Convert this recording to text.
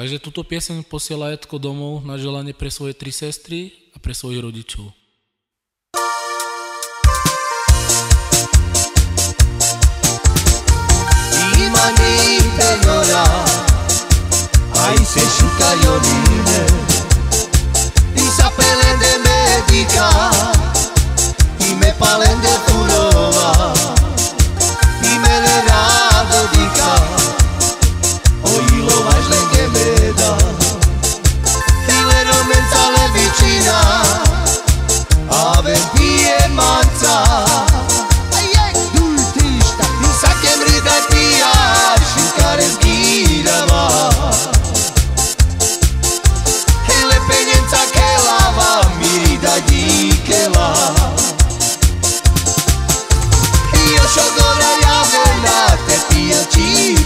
Takže túto pieseň posiela Edko domov na želanie pre svoje 3 sestry a pre svojich rodičov. Imanite llorar, ahí se sciuca ioline, i sapelen de medica, i me palen de furova, i me le rado dica, ojilo važle che me da, i le romenza le vicina, ave pie manza. Io sciogoro le avvenate, piacere